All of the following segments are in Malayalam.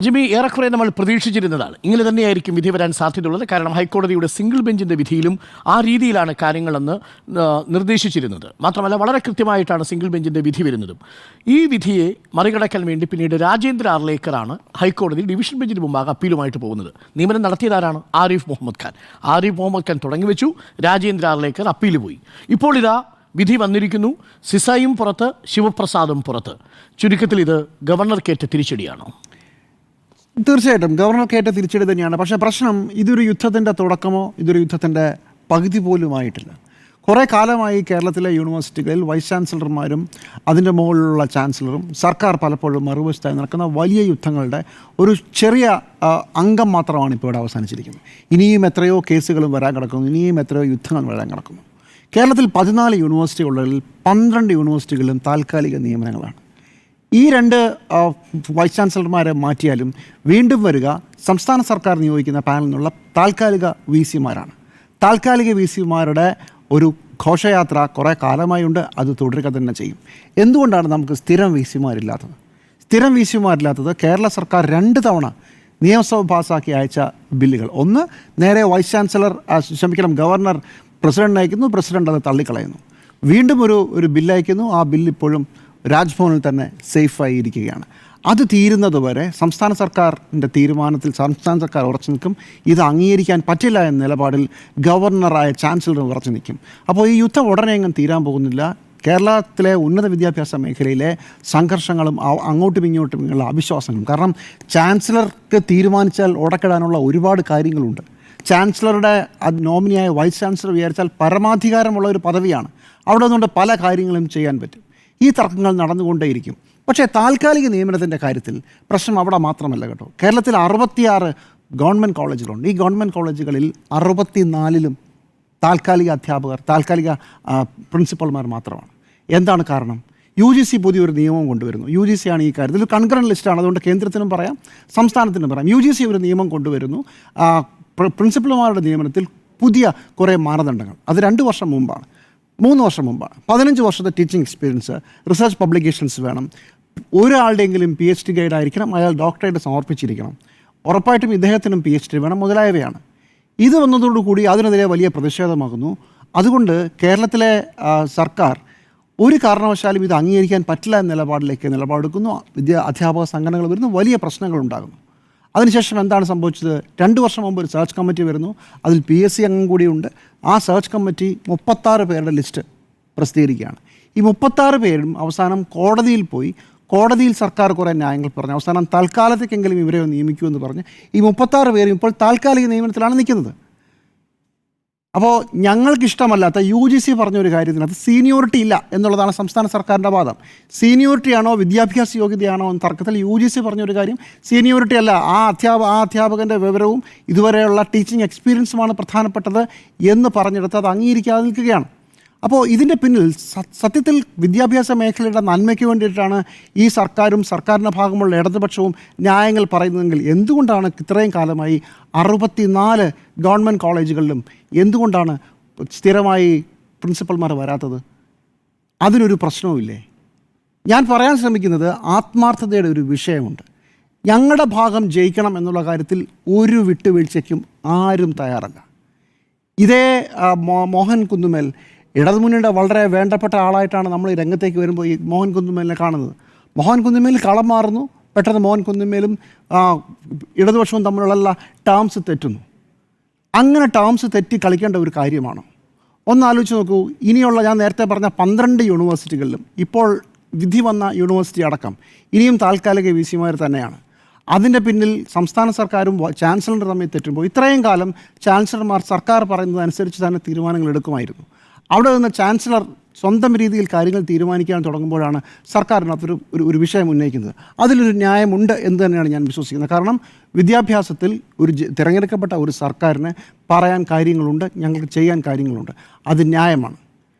ജിമ്മി, ഏറെക്കുറെ നമ്മൾ പ്രതീക്ഷിച്ചിരുന്നതാണ്. ഇങ്ങനെ തന്നെയായിരിക്കും വിധി വരാൻ സാധ്യതയുള്ളത്. കാരണം ഹൈക്കോടതിയുടെ സിംഗിൾ ബെഞ്ചിൻ്റെ വിധിയിലും ആ രീതിയിലാണ് കാര്യങ്ങളെന്ന് നിർദ്ദേശിച്ചിരുന്നത്. മാത്രമല്ല, വളരെ കൃത്യമായിട്ടാണ് സിംഗിൾ ബെഞ്ചിൻ്റെ വിധി വരുന്നതും. ഈ വിധിയെ മറികടക്കാൻ വേണ്ടി പിന്നീട് രാജേന്ദ്ര ആർലേക്കറാണ് ഹൈക്കോടതി ഡിവിഷൻ ബെഞ്ചിന് മുമ്പാകെ അപ്പീലുമായിട്ട് പോകുന്നത്. നിയമനം നടത്തിയതാരാണ്? ആരിഫ് മുഹമ്മദ് ഖാൻ. ആരിഫ് മുഹമ്മദ് ഖാൻ തുടങ്ങിവെച്ചു, രാജേന്ദ്ര ആർലേക്കർ അപ്പീൽ പോയി. ഇപ്പോൾ ഇതാ വിധി വന്നിരിക്കുന്നു. സിസായും പുറത്ത്, ശിവപ്രസാദും പുറത്ത്. ചുരുക്കത്തിൽ ഇത് ഗവർണർക്കേറ്റ തിരിച്ചടിയാണോ? തീർച്ചയായിട്ടും ഗവർണർക്കേറ്റ തിരിച്ചടി തന്നെയാണ്. പക്ഷേ പ്രശ്നം ഇതൊരു യുദ്ധത്തിൻ്റെ തുടക്കമോ ഇതൊരു യുദ്ധത്തിൻ്റെ പകുതി പോലുമായിട്ടില്ല. കുറേ കാലമായി കേരളത്തിലെ യൂണിവേഴ്സിറ്റികളിൽ വൈസ് ചാൻസലർമാരും അതിൻ്റെ മുകളിലുള്ള ചാൻസലറും സർക്കാർ പലപ്പോഴും മറുവശത്തായി നടക്കുന്ന വലിയ യുദ്ധങ്ങളുടെ ഒരു ചെറിയ അംഗം മാത്രമാണ് ഇപ്പോൾ ഇവിടെ അവസാനിച്ചിരിക്കുന്നത്. ഇനിയും എത്രയോ കേസുകളും വരാൻ കിടക്കുന്നു, ഇനിയും എത്രയോ യുദ്ധങ്ങൾ വരാൻ കിടക്കുന്നു. കേരളത്തിൽ 14 യൂണിവേഴ്സിറ്റികളിൽ 12 യൂണിവേഴ്സിറ്റികളിലും താൽക്കാലിക നിയമനങ്ങളാണ്. ഈ 2 വൈസ് ചാൻസലർമാരെ മാറ്റിയാലും വീണ്ടും വരിക സംസ്ഥാന സർക്കാർ നിയോഗിക്കുന്ന പാനലിൽ നിന്നുള്ള താൽക്കാലിക വി സിമാരാണ്. താൽക്കാലിക വി സിമാരുടെ ഒരു ഘോഷയാത്ര കുറേ കാലമായുണ്ട്. അത് തുടരുക തന്നെ ചെയ്യും. എന്തുകൊണ്ടാണ് നമുക്ക് സ്ഥിരം വി സിമാരില്ലാത്തത്? സ്ഥിരം വി സിമാരില്ലാത്തത് കേരള സർക്കാർ 2 തവണ നിയമസഭ പാസ്സാക്കി അയച്ച ബില്ലുകൾ. ഒന്ന്, നേരെ വൈസ് ചാൻസലർ ഗവർണർ പ്രസിഡന്റ് അയക്കുന്നു, പ്രസിഡന്റ് അത് തള്ളിക്കളയുന്നു. വീണ്ടും ഒരു ബില്ല് അയക്കുന്നു. ആ ബില്ല് ഇപ്പോഴും രാജ്ഭവനിൽ തന്നെ സേഫായി ഇരിക്കുകയാണ്. അത് തീരുന്നതുവരെ സംസ്ഥാന സർക്കാരിൻ്റെ തീരുമാനത്തിൽ സംസ്ഥാന സർക്കാർ ഉറച്ചു നിൽക്കും. ഇത് അംഗീകരിക്കാൻ പറ്റില്ല എന്ന നിലപാടിൽ ഗവർണറായ ചാൻസലർ ഉറച്ചു നിൽക്കും. അപ്പോൾ ഈ യുദ്ധം ഉടനെ എങ്ങും തീരാൻ പോകുന്നില്ല. കേരളത്തിലെ ഉന്നത വിദ്യാഭ്യാസ മേഖലയിലെ സംഘർഷങ്ങളും അങ്ങോട്ടും ഇങ്ങോട്ടുമുള്ള അവിശ്വാസങ്ങളും. കാരണം ചാൻസലർക്ക് തീരുമാനിച്ചാൽ ഉടക്കിടാനുള്ള ഒരുപാട് കാര്യങ്ങളുണ്ട്. ചാൻസലറുടെ നോമിനിയായ വൈസ് ചാൻസലർ വിചാരിച്ചാൽ പരമാധികാരമുള്ള ഒരു പദവിയാണ്. അവിടെ നിന്നുകൊണ്ട് പല കാര്യങ്ങളും ചെയ്യാൻ പറ്റും. ഈ തർക്കങ്ങൾ നടന്നുകൊണ്ടേയിരിക്കും. പക്ഷേ താൽക്കാലിക നിയമനത്തിൻ്റെ കാര്യത്തിൽ പ്രശ്നം അവിടെ മാത്രമല്ല കേട്ടോ. കേരളത്തിൽ 66 ഗവൺമെൻറ് കോളേജുകളുണ്ട്. ഈ ഗവൺമെൻറ് കോളേജുകളിൽ 64ലും താൽക്കാലിക അധ്യാപകർ, താൽക്കാലിക പ്രിൻസിപ്പൽമാർ മാത്രമാണ്. എന്താണ് കാരണം? UGC പുതിയൊരു നിയമം കൊണ്ടുവരുന്നു. UGC ആണ് ഈ കാര്യത്തിൽ ഒരു കൺകറൻറ്റ് ലിസ്റ്റാണ്. അതുകൊണ്ട് കേന്ദ്രത്തിനും പറയാം, സംസ്ഥാനത്തിനും പറയാം. UGC ഒരു നിയമം കൊണ്ടുവരുന്നു. പ്രിൻസിപ്പൽമാരുടെ നിയമനത്തിൽ പുതിയ കുറേ മാനദണ്ഡങ്ങൾ. അത് 2 വർഷം മുമ്പാണ്, 3 വർഷം മുമ്പാണ്. 15 വർഷത്തെ ടീച്ചിങ് എക്സ്പീരിയൻസ്, റിസർച്ച് പബ്ലിക്കേഷൻസ് വേണം. ഒരാളുടെയെങ്കിലും PhD ഗൈഡ് ആയിരിക്കണം, അയാൾ ഡോക്ടറേറ്റ് സമർപ്പിച്ചിരിക്കണം, ഉറപ്പായിട്ടും ഇദ്ദേഹത്തിനും PhD വേണം, മുതലായവയാണ്. ഇത് വന്നതോടുകൂടി അതിനെതിരെ വലിയ പ്രതിഷേധമാകുന്നു. അതുകൊണ്ട് കേരളത്തിലെ സർക്കാർ ഒരു കാരണവശാലും ഇത് അംഗീകരിക്കാൻ പറ്റില്ല എന്ന നിലപാടെടുക്കുന്നു. അധ്യാപക സംഘടനകൾ വരുന്നു, വലിയ പ്രശ്നങ്ങളുണ്ടാകുന്നു. അതിനുശേഷം എന്താണ് സംഭവിച്ചത്? 2 വർഷം മുമ്പ് ഒരു സെർച്ച് കമ്മിറ്റി വരുന്നു. അതിൽ PSC അംഗം കൂടിയുണ്ട്. ആ സെർച്ച് കമ്മിറ്റി 36 പേരുടെ ലിസ്റ്റ് പ്രസിദ്ധീകരിക്കുകയാണ്. ഈ 36 പേരും അവസാനം കോടതിയിൽ പോയി. കോടതിയിൽ സർക്കാർ കുറേ ന്യായങ്ങൾ പറഞ്ഞു. അവസാനം തൽക്കാലത്തേക്കെങ്കിലും ഇവരെ നിയമിക്കുമെന്ന് പറഞ്ഞ് ഈ 36 പേരും ഇപ്പോൾ താൽക്കാലിക നിയമനത്തിലാണ് നിൽക്കുന്നത്. അപ്പോൾ ഞങ്ങൾക്കിഷ്ടമല്ലാത്ത UGC പറഞ്ഞൊരു കാര്യത്തിനകത്ത് സീനിയോറിറ്റി ഇല്ല എന്നുള്ളതാണ് സംസ്ഥാന സർക്കാരിൻ്റെ വാദം. സീനിയോറിറ്റി ആണോ വിദ്യാഭ്യാസ യോഗ്യതയാണോ എന്ന തർക്കത്തിൽ UGC പറഞ്ഞൊരു കാര്യം സീനിയോറിറ്റി അല്ല, ആ അധ്യാപകൻ്റെ വിവരവും ഇതുവരെയുള്ള ടീച്ചിങ് എക്സ്പീരിയൻസുമാണ് പ്രധാനപ്പെട്ടത് എന്ന് പറഞ്ഞെടുത്ത് അത് അംഗീകരിക്കാതെ നിൽക്കുകയാണ്. അപ്പോൾ ഇതിൻ്റെ പിന്നിൽ സത്യത്തിൽ വിദ്യാഭ്യാസ മേഖലയുടെ നന്മയ്ക്ക് വേണ്ടിയിട്ടാണ് ഈ സർക്കാരും സർക്കാരിൻ്റെ ഭാഗമുള്ള ഇടതുപക്ഷവും ന്യായങ്ങൾ പറയുന്നതെങ്കിൽ എന്തുകൊണ്ടാണ് ഇത്രയും കാലമായി 64 ഗവൺമെൻറ് കോളേജുകളിലും എന്തുകൊണ്ടാണ് സ്ഥിരമായി പ്രിൻസിപ്പൽമാർ വരാത്തത്? അതിനൊരു പ്രശ്നവുമില്ലേ? ഞാൻ പറയാൻ ശ്രമിക്കുന്നത് ആത്മാർത്ഥതയുടെ ഒരു വിഷയമുണ്ട്. ഞങ്ങളുടെ ഭാഗം ജയിക്കണം എന്നുള്ള കാര്യത്തിൽ ഒരു വിട്ടുവീഴ്ചയ്ക്കും ആരും തയ്യാറല്ല. ഇതേ മോഹൻ കുന്നുമേൽ ഇടതുമുന്നണിയുടെ വളരെ വേണ്ടപ്പെട്ട ആളായിട്ടാണ് നമ്മൾ ഈ രംഗത്തേക്ക് വരുമ്പോൾ ഈ മോഹൻ കുന്നുമേലിനെ കാണുന്നത്. മോഹൻ കുന്നുമേൽ കളം മാറുന്നു. പെട്ടെന്ന് മോഹൻ കുന്നുമേലും ഇടതുപക്ഷവും തമ്മിലുള്ള ടേംസ് തെറ്റുന്നു. അങ്ങനെ ടേംസ് തെറ്റി കളിക്കേണ്ട ഒരു കാര്യമാണോ? ഒന്ന് ആലോചിച്ച് നോക്കൂ. ഇനിയുള്ള ഞാൻ നേരത്തെ പറഞ്ഞ 12 യൂണിവേഴ്സിറ്റികളിലും ഇപ്പോൾ വിധി വന്ന യൂണിവേഴ്സിറ്റി അടക്കം ഇനിയും താൽക്കാലിക വി സിമാർ തന്നെയാണ്. അതിൻ്റെ പിന്നിൽ സംസ്ഥാന സർക്കാരും ചാൻസലറും തമ്മിൽ തെറ്റുമ്പോൾ ഇത്രയും കാലം ചാൻസലർമാർ സർക്കാർ പറയുന്നതനുസരിച്ച് തന്നെ തീരുമാനങ്ങൾ എടുക്കുമായിരുന്നു. അവിടെ നിന്ന് ചാൻസലർ സ്വന്തം രീതിയിൽ കാര്യങ്ങൾ തീരുമാനിക്കാൻ തുടങ്ങുമ്പോഴാണ് സർക്കാരിനകത്തൊരു ഒരു വിഷയം ഉന്നയിക്കുന്നത്. അതിലൊരു ന്യായമുണ്ട് എന്ന് തന്നെയാണ് ഞാൻ വിശ്വസിക്കുന്നത്. കാരണം വിദ്യാഭ്യാസത്തിൽ തിരഞ്ഞെടുക്കപ്പെട്ട ഒരു സർക്കാരിന് പറയാൻ കാര്യങ്ങളുണ്ട്, ഞങ്ങൾക്ക് ചെയ്യാൻ കാര്യങ്ങളുണ്ട്. അത് ന്യായമാണ്.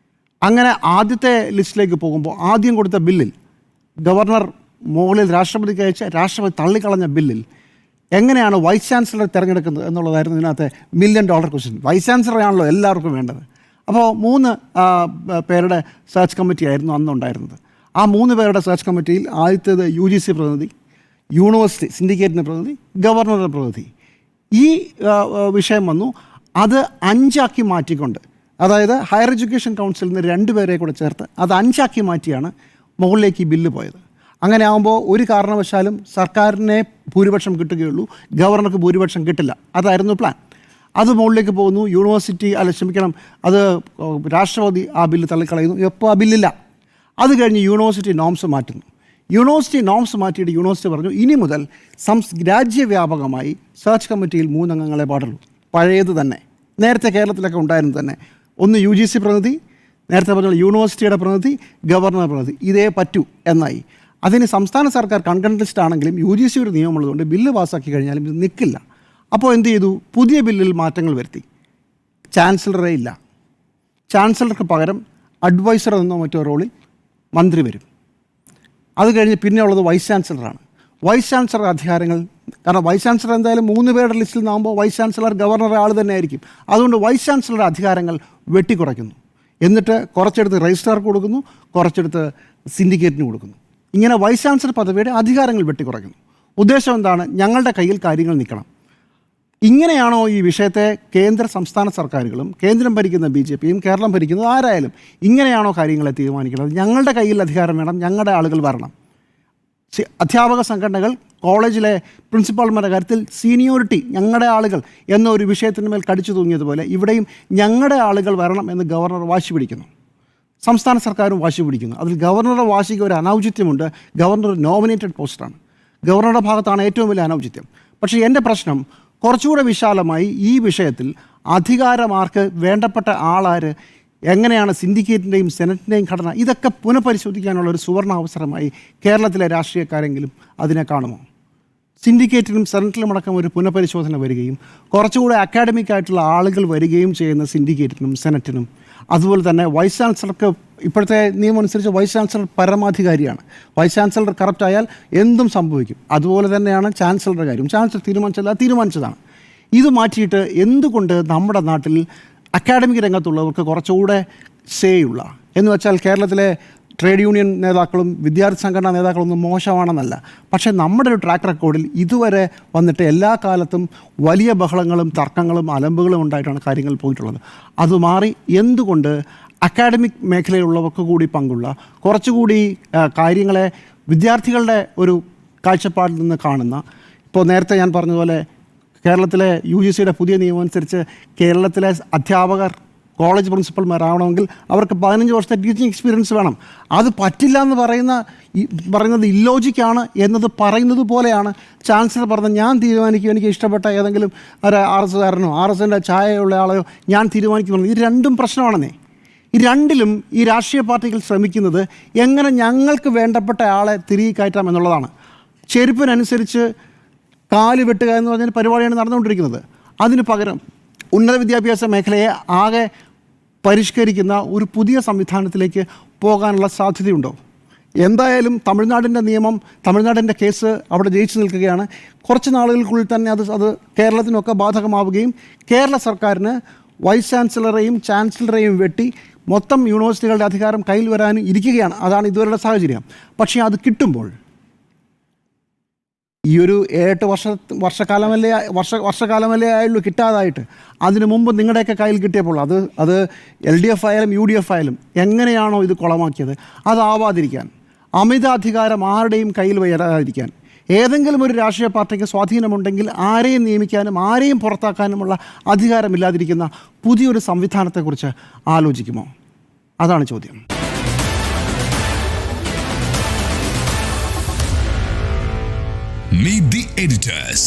അങ്ങനെ ആദ്യത്തെ ലിസ്റ്റിലേക്ക് പോകുമ്പോൾ ആദ്യം കൊടുത്ത ബില്ലിൽ ഗവർണർ മുകളിൽ രാഷ്ട്രപതിക്ക് അയച്ച രാഷ്ട്രപതി തള്ളിക്കളഞ്ഞ ബില്ലിൽ എങ്ങനെയാണ് വൈസ് ചാൻസലർ തിരഞ്ഞെടുക്കുന്നത് എന്നുള്ളതായിരുന്നു ഇതിനകത്തെ $1 മില്യൺ ക്വസ്റ്റ്യൻ. വൈസ് ചാൻസലറാണല്ലോ എല്ലാവർക്കും വേണ്ടത്. അപ്പോൾ 3 പേരുടെ സെർച്ച് കമ്മിറ്റി ആയിരുന്നു അന്നുണ്ടായിരുന്നത്. ആ 3 പേരുടെ സെർച്ച് കമ്മിറ്റിയിൽ ആദ്യത്തേത് UGC പ്രതിനിധി, യൂണിവേഴ്സിറ്റി സിൻഡിക്കേറ്റിൻ്റെ പ്രതിനിധി, ഗവർണറുടെ പ്രതിനിധി. ഈ വിഷയം വന്നു. അത് 5 ആക്കി മാറ്റിക്കൊണ്ട്, അതായത് ഹയർ എഡ്യൂക്കേഷൻ കൗൺസിലിൽ നിന്ന് 2 പേരെ കൂടെ ചേർത്ത് അത് 5 ആക്കി മാറ്റിയാണ് മുകളിലേക്ക് ഈ ബില്ല് പോയത്. അങ്ങനെ ആകുമ്പോൾ ഒരു കാരണവശാലും സർക്കാരിനെ ഭൂരിപക്ഷം കിട്ടുകയുള്ളൂ, ഗവർണർക്ക് ഭൂരിപക്ഷം കിട്ടില്ല. അതായിരുന്നു പ്ലാൻ. അത് മുകളിലേക്ക് പോകുന്നു. യൂണിവേഴ്സിറ്റി അത് രാഷ്ട്രപതി ആ ബില്ല് തള്ളിക്കളയുന്നു. എപ്പോൾ ആ ബില്ലില്ല. അത് കഴിഞ്ഞ് യൂണിവേഴ്സിറ്റി നോംസ് മാറ്റുന്നു. യൂണിവേഴ്സിറ്റി നോംസ് മാറ്റിയിട്ട് യൂണിവേഴ്സിറ്റി പറഞ്ഞു ഇനി മുതൽ രാജ്യവ്യാപകമായി സെർച്ച് കമ്മിറ്റിയിൽ 3 അംഗങ്ങളെ പാടുള്ളൂ. പഴയത് തന്നെ, നേരത്തെ കേരളത്തിലൊക്കെ ഉണ്ടായിരുന്നു തന്നെ. ഒന്ന് UGC പ്രതിനിധി, നേരത്തെ പറഞ്ഞ യൂണിവേഴ്സിറ്റിയുടെ പ്രതിനിധി, ഗവർണർ പ്രതിനിധി, ഇതേ പറ്റൂ എന്നായി. അതിന് സംസ്ഥാന സർക്കാർ കൺകറന്റ് ലിസ്റ്റ് ആണെങ്കിലും UGC ഒരു നിയമമുള്ളതുകൊണ്ട് ബില്ല് പാസ്സാക്കി കഴിഞ്ഞാലും ഇത് നിൽക്കില്ല. അപ്പോൾ എന്ത് ചെയ്തു? പുതിയ ബില്ലിൽ മാറ്റങ്ങൾ വരുത്തി. ചാൻസലറെ ഇല്ല. ചാൻസലർക്ക് പകരം അഡ്വൈസർ എന്നോ മറ്റോ റോളിൽ മന്ത്രി വരും. അത് കഴിഞ്ഞ് പിന്നെ ഉള്ളത് വൈസ് ചാൻസലറാണ്. വൈസ് ചാൻസലർ അധികാരങ്ങൾ, കാരണം വൈസ് ചാൻസലർ എന്തായാലും 3 പേരുടെ ലിസ്റ്റിൽ നിന്നാകുമ്പോൾ വൈസ് ചാൻസലർ ഗവർണറുടെ ആൾ തന്നെ ആയിരിക്കും. അതുകൊണ്ട് വൈസ് ചാൻസലറുടെ അധികാരങ്ങൾ വെട്ടിക്കുറയ്ക്കുന്നു. എന്നിട്ട് കുറച്ചെടുത്ത് രജിസ്ട്രാർക്ക് കൊടുക്കുന്നു, കുറച്ചെടുത്ത് സിൻഡിക്കേറ്റിന് കൊടുക്കുന്നു. ഇങ്ങനെ വൈസ് ചാൻസലർ പദവിയുടെ അധികാരങ്ങൾ വെട്ടിക്കുറയ്ക്കുന്നു. ഉദ്ദേശം എന്താണ്? ഞങ്ങളുടെ കയ്യിൽ കാര്യങ്ങൾ നിൽക്കണം. ഇങ്ങനെയാണോ ഈ വിഷയത്തെ കേന്ദ്ര സംസ്ഥാന സർക്കാരുകളും കേന്ദ്രം ഭരിക്കുന്ന BJPയും കേരളം ഭരിക്കുന്നത് ആരായാലും ഇങ്ങനെയാണോ കാര്യങ്ങളെ തീരുമാനിക്കുന്നത്? ഞങ്ങളുടെ കയ്യിൽ അധികാരം വേണം, ഞങ്ങളുടെ ആളുകൾ വരണം. അധ്യാപക സംഘടനകൾ കോളേജിലെ പ്രിൻസിപ്പാൾമാരുടെ കാര്യത്തിൽ സീനിയോറിറ്റി, ഞങ്ങളുടെ ആളുകൾ എന്നൊരു വിഷയത്തിന് മേൽ കടിച്ചു തൂങ്ങിയതുപോലെ ഇവിടെയും ഞങ്ങളുടെ ആളുകൾ വരണം എന്ന് ഗവർണർ വാശി പിടിക്കുന്നു. സംസ്ഥാന സർക്കാരും വാശി പിടിക്കുന്നു. അതിൽ ഗവർണറുടെ വാശിക്ക് ഒരു അനൗചിത്യമുണ്ട്. ഗവർണർ നോമിനേറ്റഡ് പോസ്റ്റാണ്. ഗവർണറുടെ ഭാഗത്താണ് ഏറ്റവും വലിയ അനൗചിത്യം. പക്ഷേ എൻ്റെ പ്രശ്നം കുറച്ചുകൂടെ വിശാലമായി ഈ വിഷയത്തിൽ അധികാരമാർക്ക്, വേണ്ടപ്പെട്ട ആളാര്, എങ്ങനെയാണ് സിൻഡിക്കേറ്റിൻ്റെയും സെനറ്റിൻ്റെയും ഘടന, ഇതൊക്കെ പുനഃപരിശോധിക്കാനുള്ള ഒരു സുവർണ അവസരമായി കേരളത്തിലെ രാഷ്ട്രീയക്കാരെങ്കിലും അതിനെ കാണുമോ? സിൻഡിക്കേറ്റിലും സെനറ്റിലും അടക്കം ഒരു പുനഃപരിശോധന വരികയും കുറച്ചുകൂടെ അക്കാഡമിക് ആയിട്ടുള്ള ആളുകൾ വരികയും ചെയ്യുന്ന സിൻഡിക്കേറ്റിനും സെനറ്റിനും, അതുപോലെ തന്നെ വൈസ് ചാൻസലർക്ക് ഇപ്പോഴത്തെ നിയമം അനുസരിച്ച് വൈസ് ചാൻസലർ പരമാധികാരിയാണ്. വൈസ് ചാൻസലർ കറപ്റ്റ് ആയാൽ എന്തും സംഭവിക്കും. അതുപോലെ തന്നെയാണ് ചാൻസലറുടെ കാര്യം. ചാൻസലർ തീരുമാനിച്ചതാണ്. ഇത് മാറ്റിയിട്ട് എന്തുകൊണ്ട് നമ്മുടെ നാട്ടിൽ അക്കാഡമിക് രംഗത്തുള്ളവർക്ക് കുറച്ചുകൂടെ സേയുള്ള, എന്ന് വെച്ചാൽ കേരളത്തിലെ ട്രേഡ് യൂണിയൻ നേതാക്കളും വിദ്യാർത്ഥി സംഘടനാ നേതാക്കളൊന്നും മോശമാണെന്നല്ല, പക്ഷേ നമ്മുടെ ഒരു ട്രാക്ക് റെക്കോർഡിൽ ഇതുവരെ വന്നിട്ട് എല്ലാ കാലത്തും വലിയ ബഹളങ്ങളും തർക്കങ്ങളും അലമ്പുകളും ഉണ്ടായിട്ടാണ് കാര്യങ്ങൾ പോയിട്ടുള്ളത്. അത് മാറി എന്തുകൊണ്ട് അക്കാഡമിക് മേഖലയിലുള്ളവർക്ക് കൂടി പങ്കുള്ള, കുറച്ചുകൂടി കാര്യങ്ങളെ വിദ്യാർത്ഥികളുടെ ഒരു കാഴ്ചപ്പാടിൽ നിന്ന് കാണുന്ന, ഇപ്പോൾ നേരത്തെ ഞാൻ പറഞ്ഞതുപോലെ കേരളത്തിലെ UGCയുടെ പുതിയ നിയമം അനുസരിച്ച് കേരളത്തിലെ അധ്യാപകർ കോളേജ് പ്രിൻസിപ്പൽമാരാവണമെങ്കിൽ അവർക്ക് 15 വർഷത്തെ ടീച്ചിങ് എക്സ്പീരിയൻസ് വേണം. അത് പറ്റില്ല എന്ന് പറയുന്നത് ഇല്ലോജിക്കാണ് എന്നത് പറയുന്നത് പോലെയാണ് ചാൻസലർ പറഞ്ഞത്. ഞാൻ തീരുമാനിക്കും, എനിക്ക് ഇഷ്ടപ്പെട്ട ഏതെങ്കിലും ഒരു RSകാരനോ RSൻ്റെ ചായയുള്ള ആളെയോ ഞാൻ തീരുമാനിക്കുന്നു. ഇത് രണ്ടും പ്രശ്നമാണെന്നേ. ഈ രണ്ടിലും ഈ രാഷ്ട്രീയ പാർട്ടികൾ ശ്രമിക്കുന്നത് എങ്ങനെ ഞങ്ങൾക്ക് വേണ്ടപ്പെട്ട ആളെ തിരികെ കയറ്റാം എന്നുള്ളതാണ്. ചെരുപ്പിനനുസരിച്ച് കാല് വെട്ടുക എന്ന് പറഞ്ഞ പരിപാടിയാണ് നടന്നുകൊണ്ടിരിക്കുന്നത്. അതിന് പകരം ഉന്നത വിദ്യാഭ്യാസ മേഖലയെ ആകെ പരിഷ്കരിക്കുന്ന ഒരു പുതിയ സംവിധാനത്തിലേക്ക് പോകാനുള്ള സാധ്യതയുണ്ടോ? എന്തായാലും തമിഴ്നാടിൻ്റെ കേസ് അവിടെ ജയിച്ചു നിൽക്കുകയാണ്. കുറച്ച് നാളുകൾക്കുള്ളിൽ തന്നെ അത് കേരളത്തിനൊക്കെ ബാധകമാവുകയും കേരള സർക്കാരിന് വൈസ് ചാൻസലറെയും ചാൻസലറെയും വെട്ടി മൊത്തം യൂണിവേഴ്സിറ്റികളുടെ അധികാരം കയ്യിൽ വരാനും ഇരിക്കുകയാണ്. അതാണ് ഇതുവരെയുള്ള സാഹചര്യം. പക്ഷേ അത് കിട്ടുമ്പോൾ ഈ ഒരു 7 വർഷക്കാലമല്ലേ ആയുള്ളൂ കിട്ടാതായിട്ട്. അതിനു മുമ്പ് നിങ്ങളുടെയൊക്കെ കയ്യിൽ കിട്ടിയപ്പോൾ അത് LDF ആയാലും UDF ആയാലും എങ്ങനെയാണോ ഇത് കുളമാക്കിയത്, അതാവാതിരിക്കാൻ, അമിതാധികാരം ആരുടെയും കയ്യിൽ വരാതിരിക്കാൻ, ഏതെങ്കിലും ഒരു രാഷ്ട്രീയ പാർട്ടിക്ക് സ്വാധീനമുണ്ടെങ്കിൽ ആരെയും നിയമിക്കാനും ആരെയും പുറത്താക്കാനുമുള്ള അധികാരമില്ലാതിരിക്കുന്ന പുതിയൊരു സംവിധാനത്തെക്കുറിച്ച് ആലോചിക്കുമോ? അതാണ് ചോദ്യം. Meet the editors.